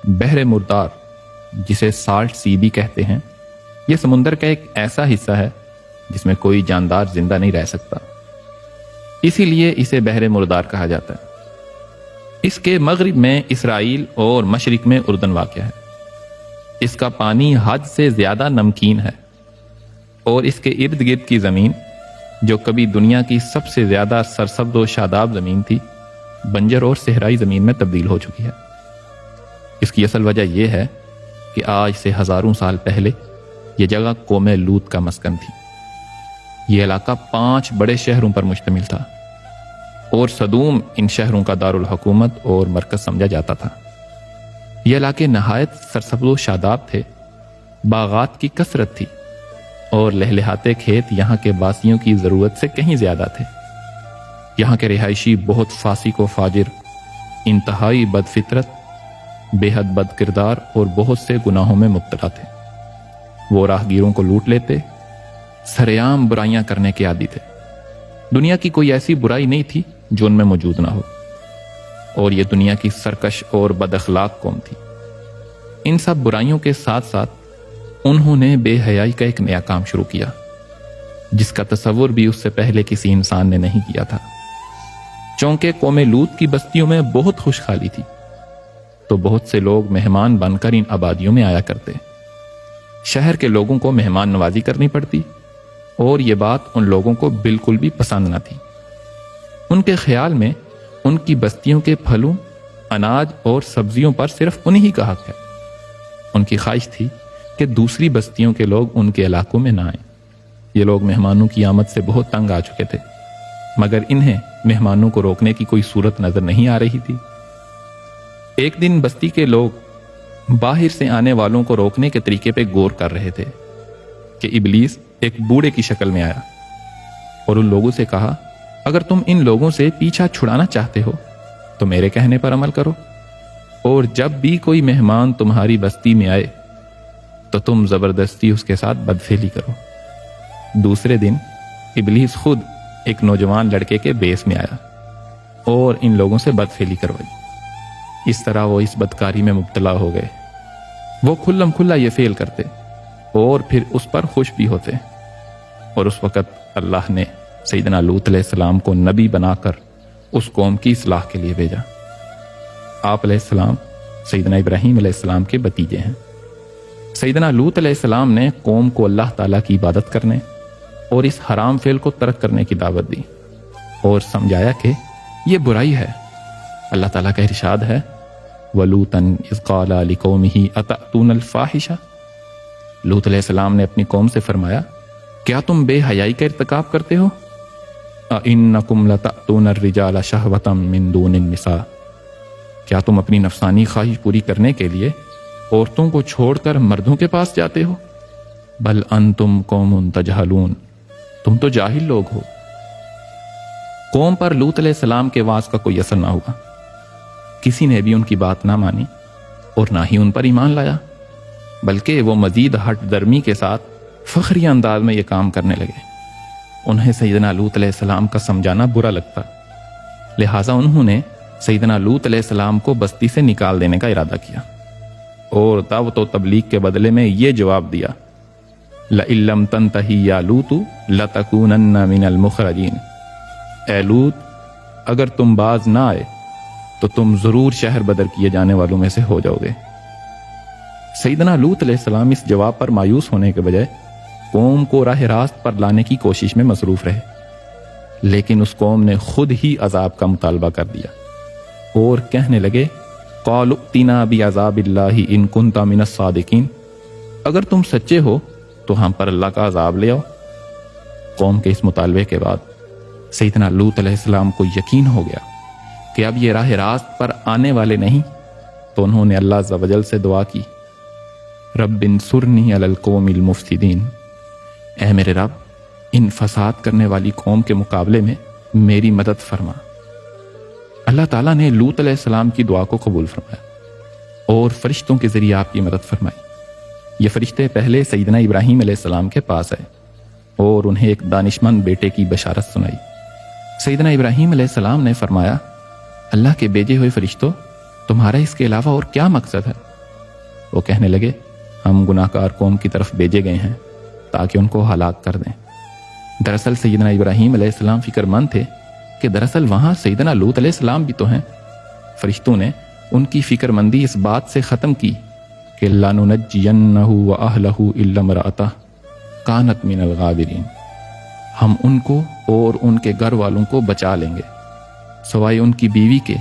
بحر مردار، جسے سالٹ سی بھی کہتے ہیں، یہ سمندر کا ایک ایسا حصہ ہے جس میں کوئی جاندار زندہ نہیں رہ سکتا، اسی لیے اسے بحر مردار کہا جاتا ہے۔ اس کے مغرب میں اسرائیل اور مشرق میں اردن واقع ہے۔ اس کا پانی حد سے زیادہ نمکین ہے اور اس کے ارد گرد کی زمین، جو کبھی دنیا کی سب سے زیادہ سرسبز و شاداب زمین تھی، بنجر اور صحرائی زمین میں تبدیل ہو چکی ہے۔ اس کی اصل وجہ یہ ہے کہ آج سے ہزاروں سال پہلے یہ جگہ قوم لوط کا مسکن تھی۔ یہ علاقہ 5 بڑے شہروں پر مشتمل تھا اور صدوم ان شہروں کا دارالحکومت اور مرکز سمجھا جاتا تھا۔ یہ علاقے نہایت سرسبز و شاداب تھے، باغات کی کثرت تھی اور لہلہاتے کھیت یہاں کے باسیوں کی ضرورت سے کہیں زیادہ تھے۔ یہاں کے رہائشی بہت فاسق و فاجر، انتہائی بد فطرت، بے حد بد کردار اور بہت سے گناہوں میں مبتلا تھے۔ وہ راہگیروں کو لوٹ لیتے، سرعام برائیاں کرنے کے عادی تھے۔ دنیا کی کوئی ایسی برائی نہیں تھی جو ان میں موجود نہ ہو، اور یہ دنیا کی سرکش اور بد اخلاق قوم تھی۔ ان سب برائیوں کے ساتھ ساتھ انہوں نے بے حیائی کا ایک نیا کام شروع کیا، جس کا تصور بھی اس سے پہلے کسی انسان نے نہیں کیا تھا۔ چونکہ قوم لوط کی بستیوں میں بہت خوشحالی تھی، تو بہت سے لوگ مہمان بن کر ان آبادیوں میں آیا کرتے۔ شہر کے لوگوں کو مہمان نوازی کرنی پڑتی، اور یہ بات ان لوگوں کو بالکل بھی پسند نہ تھی۔ ان کے خیال میں ان کی بستیوں کے پھلوں، اناج اور سبزیوں پر صرف انہی کا حق ہے۔ ان کی خواہش تھی کہ دوسری بستیوں کے لوگ ان کے علاقوں میں نہ آئیں۔ یہ لوگ مہمانوں کی آمد سے بہت تنگ آ چکے تھے، مگر انہیں مہمانوں کو روکنے کی کوئی صورت نظر نہیں آ رہی تھی۔ ایک دن بستی کے لوگ باہر سے آنے والوں کو روکنے کے طریقے پہ غور کر رہے تھے کہ ابلیس ایک بوڑھے کی شکل میں آیا اور ان لوگوں سے کہا، اگر تم ان لوگوں سے پیچھا چھڑانا چاہتے ہو تو میرے کہنے پر عمل کرو، اور جب بھی کوئی مہمان تمہاری بستی میں آئے تو تم زبردستی اس کے ساتھ بدفعلی کرو۔ دوسرے دن ابلیس خود ایک نوجوان لڑکے کے بیس میں آیا اور ان لوگوں سے بدفعلی کروائی۔ اس طرح وہ اس بدکاری میں مبتلا ہو گئے۔ وہ کھلم کھلا یہ فعل کرتے اور پھر اس پر خوش بھی ہوتے، اور اس وقت اللہ نے سیدنا لوط علیہ السلام کو نبی بنا کر اس قوم کی اصلاح کے لیے بھیجا۔ آپ علیہ السلام سیدنا ابراہیم علیہ السلام کے بھتیجے ہیں۔ سیدنا لوط علیہ السلام نے قوم کو اللہ تعالیٰ کی عبادت کرنے اور اس حرام فعل کو ترک کرنے کی دعوت دی اور سمجھایا کہ یہ برائی ہے۔ اللہ تعالیٰ کا ارشاد ہے، وَلُوطًا إِذْ قَالَ لِقَوْمِهِ أَتَأْتُونَ الْفَاحِشَةَ۔ لوط علیہ السلام نے اپنی قوم سے فرمایا، کیا تم بے حیائی کا ارتکاب کرتے ہو؟ أَإِنَّكُمْ لَتَأْتُونَ الرِّجَالَ شَهْوَةً مِّن دُونِ النِّسَاءِ۔ کیا تم اپنی نفسانی خواہش پوری کرنے کے لیے عورتوں کو چھوڑ کر مردوں کے پاس جاتے ہو؟ بل انتم قوم تجہلون، تم تو جاہل لوگ ہو۔ قوم پر لوط علیہ السلام کے وعظ کا کوئی اثر نہ ہوا۔ کسی نے بھی ان کی بات نہ مانی اور نہ ہی ان پر ایمان لایا، بلکہ وہ مزید ہٹ درمی کے ساتھ فخری انداز میں یہ کام کرنے لگے۔ انہیں سیدنا لوط علیہ السلام کا سمجھانا برا لگتا، لہٰذا انہوں نے سیدنا لوط علیہ السلام کو بستی سے نکال دینے کا ارادہ کیا اور دعوت و تبلیغ کے بدلے میں یہ جواب دیا، لَإِن لَّمْ تَنْتَهِ يَا لُوطُ لَتَكُونَنَّ مِنَ الْمُخْرَجِينَ۔ اے لوط، اگر تم باز نہ آئے تو تم ضرور شہر بدر کیے جانے والوں میں سے ہو جاؤ گے۔ سیدنا لوط علیہ السلام اس جواب پر مایوس ہونے کے بجائے قوم کو راہ راست پر لانے کی کوشش میں مصروف رہے، لیکن اس قوم نے خود ہی عذاب کا مطالبہ کر دیا اور کہنے لگے، قَالُوا ائْتِنَا بِعَذَابِ اللَّهِ إِن كُنتَ مِنَ الصَّادِقِينَ۔ اگر تم سچے ہو تو ہم پر اللہ کا عذاب لے آؤ۔ قوم کے اس مطالبے کے بعد سیدنا لوط علیہ السلام کو یقین ہو گیا کہ اب یہ راہ راست پر آنے والے نہیں، تو انہوں نے اللہ عز و جل سے دعا کی، رب انصرنی علی القوم المفسدین۔ اے میرے رب، ان فساد کرنے والی قوم کے مقابلے میں میری مدد فرما۔ اللہ تعالیٰ نے لوط علیہ السلام کی دعا کو قبول فرمایا اور فرشتوں کے ذریعے آپ کی مدد فرمائی۔ یہ فرشتے پہلے سیدنا ابراہیم علیہ السلام کے پاس آئے اور انہیں ایک دانشمند بیٹے کی بشارت سنائی۔ سیدنا ابراہیم علیہ السلام نے فرمایا، اللہ کے بھیجے ہوئے فرشتوں، تمہارا اس کے علاوہ اور کیا مقصد ہے؟ وہ کہنے لگے ہم گناہگار قوم کی طرف بھیجے گئے ہیں تاکہ ان کو ہلاک کر دیں۔ دراصل سیدنا ابراہیم علیہ السلام فکر مند تھے کہ دراصل وہاں سیدنا لوط علیہ السلام بھی تو ہیں۔ فرشتوں نے ان کی فکر مندی اس بات سے ختم کی کہ لَنُنَجِّيَنَّهُ وَأَهْلَهُ إِلَّا امْرَأَتَهُ كَانَتْ مِنَ الْغَابِرِينَ، ہم ان کو اور ان کے گھر والوں کو بچا لیں گے سوائے ان کی بیوی کے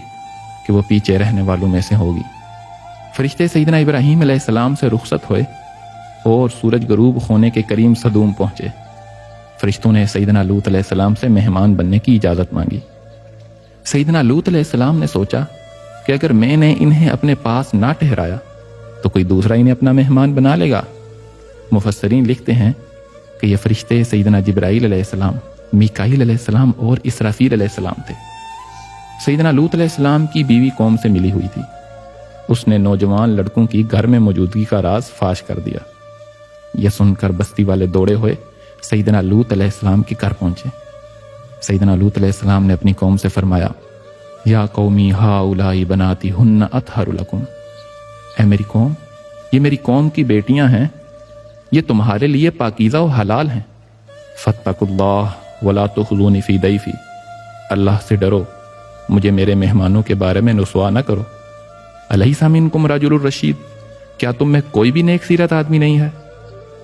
کہ وہ پیچھے رہنے والوں میں سے ہوگی۔ فرشتے سیدنا ابراہیم علیہ السلام سے رخصت ہوئے اور سورج غروب ہونے کے قریب سدوم پہنچے۔ فرشتوں نے سیدنا لوط علیہ السلام سے مہمان بننے کی اجازت مانگی۔ سیدنا لوط علیہ السلام نے سوچا کہ اگر میں نے انہیں اپنے پاس نہ ٹھہرایا تو کوئی دوسرا انہیں اپنا مہمان بنا لے گا۔ مفسرین لکھتے ہیں کہ یہ فرشتے سیدنا جبرائیل علیہ السلام، میکائیل علیہ السلام اور اسرافیل علیہ السلام تھے۔ سیدنا لوط علیہ السلام کی بیوی قوم سے ملی ہوئی تھی۔ اس نے نوجوان لڑکوں کی گھر میں موجودگی کا راز فاش کر دیا۔ یہ سن کر بستی والے دوڑے ہوئے سیدنا لوط علیہ السلام کے گھر پہنچے۔ سیدنا لوط علیہ السلام نے اپنی قوم سے فرمایا یا قومی ہؤلاء بناتی ہن اطہر لکم، اے میری قوم، یہ میری قوم کی بیٹیاں ہیں، یہ تمہارے لیے پاکیزہ و حلال ہیں۔ فاتقوا اللہ ولا تخزونی فی ضیفی، اللہ سے ڈرو، مجھے میرے مہمانوں کے بارے میں رسوا نہ کرو۔ الیس منکم رجل الرشید، کیا تم میں کوئی بھی نیک سیرت آدمی نہیں ہے؟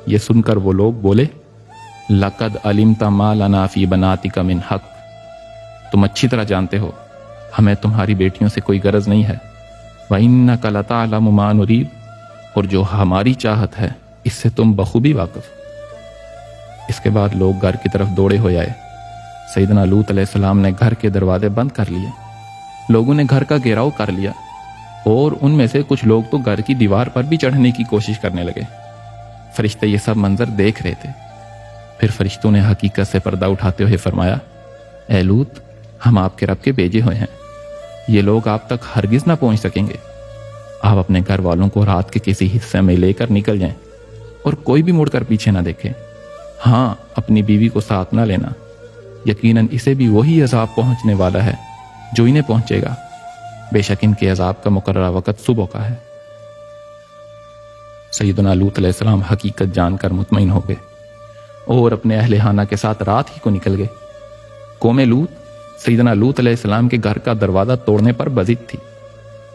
یہ سن کر وہ لوگ بولے لقد علمت ما لنا فی بناتک من حق، تم اچھی طرح جانتے ہو ہمیں تمہاری بیٹیوں سے کوئی غرض نہیں ہے۔ وَإِنَّكَ لَتَعْلَمُ مَا نُرِيدُ، اور جو ہماری چاہت ہے اس سے تم بخوبی واقف۔ اس کے بعد لوگ گھر کی طرف دوڑے ہوئے آئے۔ سیدنا لوط علیہ السلام نے گھر کے دروازے بند کر لیے۔ لوگوں نے گھر کا گھیراؤ کر لیا اور ان میں سے کچھ لوگ تو گھر کی دیوار پر بھی چڑھنے کی کوشش کرنے لگے۔ فرشتے یہ سب منظر دیکھ رہے تھے۔ پھر فرشتوں نے حقیقت سے پردہ اٹھاتے ہوئے فرمایا اے لوط، ہم آپ کے رب کے بھیجے ہوئے ہیں، یہ لوگ آپ تک ہرگز نہ پہنچ سکیں گے۔ آپ اپنے گھر والوں کو رات کے کسی حصے میں لے کر نکل جائیں اور کوئی بھی مڑ کر پیچھے نہ دیکھے۔ ہاں، اپنی بیوی کو ساتھ نہ لینا، یقیناً اسے بھی وہی عذاب پہنچنے والا ہے جو انہیں پہنچے گا، بے شک ان کے عذاب کا مقررہ وقت صبح کا ہے۔ سیدنا لوط علیہ السلام حقیقت جان کر مطمئن ہو گئے اور اپنے اہل خانہ کے ساتھ رات ہی کو نکل گئے۔ قوم لوط سیدنا لوط علیہ السلام کے گھر کا دروازہ توڑنے پر بضد تھی،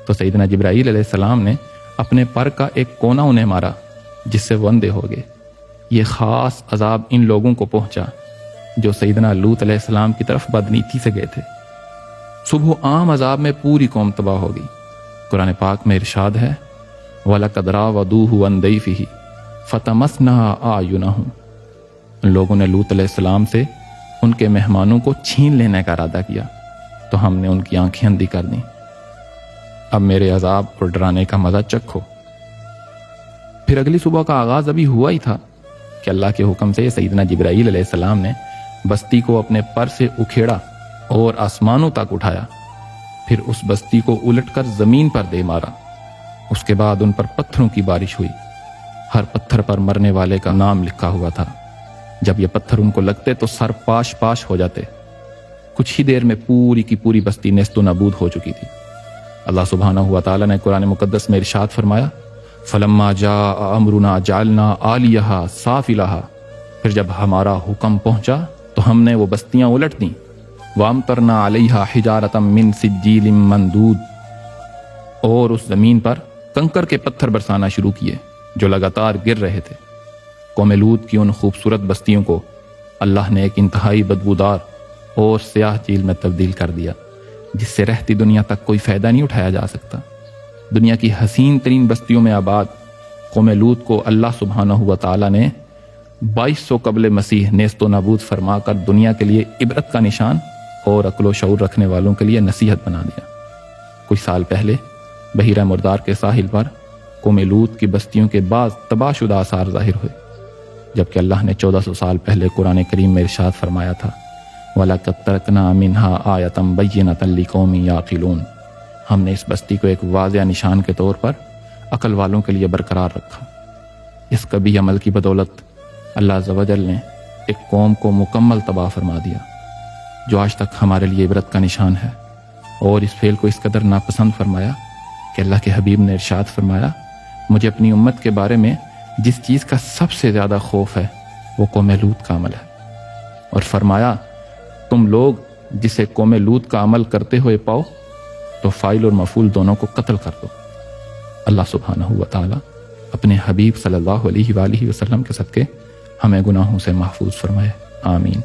تو سیدنا جبرائیل علیہ السلام نے اپنے پر کا ایک کونا انہیں مارا جس سے وہ اندھے ہو گئے۔ یہ خاص عذاب ان لوگوں کو پہنچا جو سیدنا لوط علیہ السلام کی طرف بدنیتی سے گئے تھے۔ صبح عام عذاب میں پوری قوم تباہ ہو گئی۔ قرآن پاک میں ارشاد ہے وَلَقَدْ رَاوَدُوهُ عَنْ ضَيْفِهِ فَطَمَسْنَا أَعْيُنَهُمْ، ان لوگوں نے لوط علیہ السلام سے ان کے مہمانوں کو چھین لینے کا ارادہ کیا تو ہم نے ان کی آنکھیں اندھی کر دیں۔ اب میرے عذاب اور ڈرانے کا مزہ چکھو۔ پھر اگلی صبح کا آغاز ابھی ہوا ہی تھا کہ اللہ کے حکم سے سیدنا جبرائیل علیہ السلام نے بستی کو اپنے پر سے اکھیڑا اور آسمانوں تک اٹھایا، پھر اس بستی کو الٹ کر زمین پر دے مارا۔ اس کے بعد ان پر پتھروں کی بارش ہوئی، ہر پتھر پر مرنے والے کا نام لکھا ہوا تھا۔ جب یہ پتھر ان کو لگتے تو سر پاش پاش ہو جاتے۔ کچھ ہی دیر میں پوری کی پوری بستی نیست و نابود ہو چکی تھی۔ اللہ سبحانہ و تعالیٰ نے قرآن مقدس میں ارشاد فرمایا فَلَمَّا جَاءَ أَمْرُنَا جَعَلْنَا عَالِيَهَا سَافِلَهَا، پھر جب ہمارا حکم پہنچا تو ہم نے وہ بستیاں الٹ دیں۔ وَأَمْطَرْنَا عَلَيْهَا حِجَارَةً مِّن سِجِّيلٍ مَّنْضُودٍ، اور اس زمین پر کنکر کے پتھر برسانا شروع کیے جو لگاتار گر رہے تھے۔ قوم لوط کی ان خوبصورت بستیوں کو اللہ نے ایک انتہائی بدبودار اور سیاہ جھیل میں تبدیل کر دیا جس سے رہتی دنیا تک کوئی فائدہ نہیں اٹھایا جا سکتا۔ دنیا کی حسین ترین بستیوں میں آباد قوم لوط کو اللہ سبحانہ و تعالیٰ نے 2200 قبل مسیح نیست و نابود فرما کر دنیا کے لیے عبرت کا نشان اور عقل و شعور رکھنے والوں کے لیے نصیحت بنا دیا۔ کچھ سال پہلے بحیرہ مردار کے ساحل پر قوم لوط کی بستیوں کے بعض تباہ شدہ آثار ظاہر ہوئے، جبکہ اللہ نے 1400 سال پہلے قرآن کریم میں ارشاد فرمایا تھا وَلَقَدْ تَرَكْنَا مِنْهَا آیَةً بَيِّنَةً لِقَوْمٍ یَعْقِلُونَ، ہم نے اس بستی کو ایک واضح نشان کے طور پر عقل والوں کے لیے برقرار رکھا۔ اس کبھی عمل کی بدولت اللہ عز و جل نے ایک قوم کو مکمل تباہ فرما دیا جو آج تک ہمارے لیے عبرت کا نشان ہے، اور اس فعل کو اس قدر ناپسند فرمایا کہ اللہ کے حبیب نے ارشاد فرمایا مجھے اپنی امت کے بارے میں جس چیز کا سب سے زیادہ خوف ہے وہ قوم لوط کا عمل ہے، اور فرمایا تم لوگ جسے قوم لوط کا عمل کرتے ہوئے پاؤ تو فاعل اور مفعول دونوں کو قتل کر دو۔ اللہ سبحانہ و تعالی اپنے حبیب صلی اللہ علیہ وآلہ وسلم کے صدقے ہمیں گناہوں سے محفوظ فرمائے، آمین۔